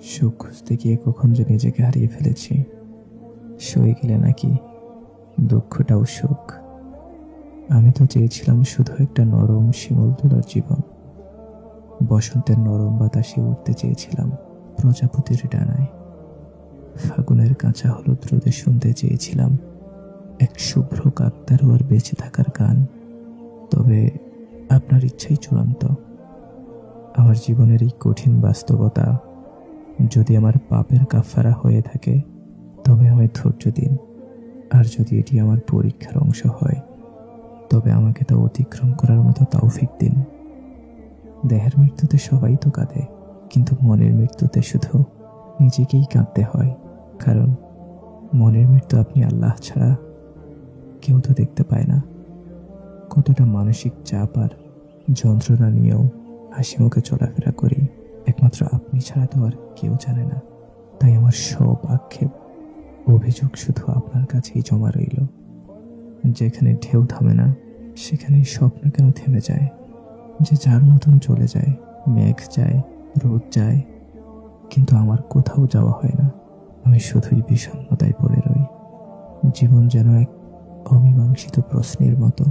সুখ খুঁজতে গিয়ে কখন যে নিজেকে হারিয়ে ফেলেছি। সয়ে গেলে নাকি দুঃখটাও সুখ। আমি তো চেয়েছিলাম শুধু একটা নরম শিমুল তোলার জীবন। বসন্তের নরম বাতাসে উঠতে চেয়েছিলাম প্রজাপতির ডানায়। ফাগুনের কাঁচা হলুদ রোদে শুনতে চেয়েছিলাম এক শুভ্র কাকতারুয়ার বেঁচে থাকার গান। তবে আপনার ইচ্ছাই চূড়ান্ত। আমার জীবনের এই কঠিন বাস্তবতা যদি আমার পাপের কাফারা হয়ে থাকে, তবে আমায় ধৈর্য দিন। আর যদি এটি আমার পরীক্ষার অংশ হয়, তবে আমাকে তা অতিক্রম করার মতো তৌফিক দিন। দেহের মৃত্যুতে সবাই তো কাঁদে, কিন্তু মনের মৃত্যুতে শুধু নিজেকেই কাঁদতে হয়। কারণ মনের মৃত্যু আপনি আল্লাহ ছাড়া কেউ তো দেখতে পায় না। কতটা মানসিক চাপ আর যন্ত্রণা নিয়েও হাসি মুখে চলাফেরা করি, একমাত্র আপনি ছাড়া তো আর কেউ জানে না। তাই আমার সব আক্ষেপ, অভিযোগ শুধু আপনার কাছেই জমা রইল। যেখানে ঢেউ থামে না, সেখানেই স্বপ্ন কেন থেমে যায়? যে যার মতন চলে যায়, মেঘ যায়, রোদ যায়, কিন্তু আমার কোথাও যাওয়া হয় না। আমি শুধুই বিষণ্ণতায় পড়ে রই। জীবন যেন এক অমীমাংসিত প্রশ্নের মতো।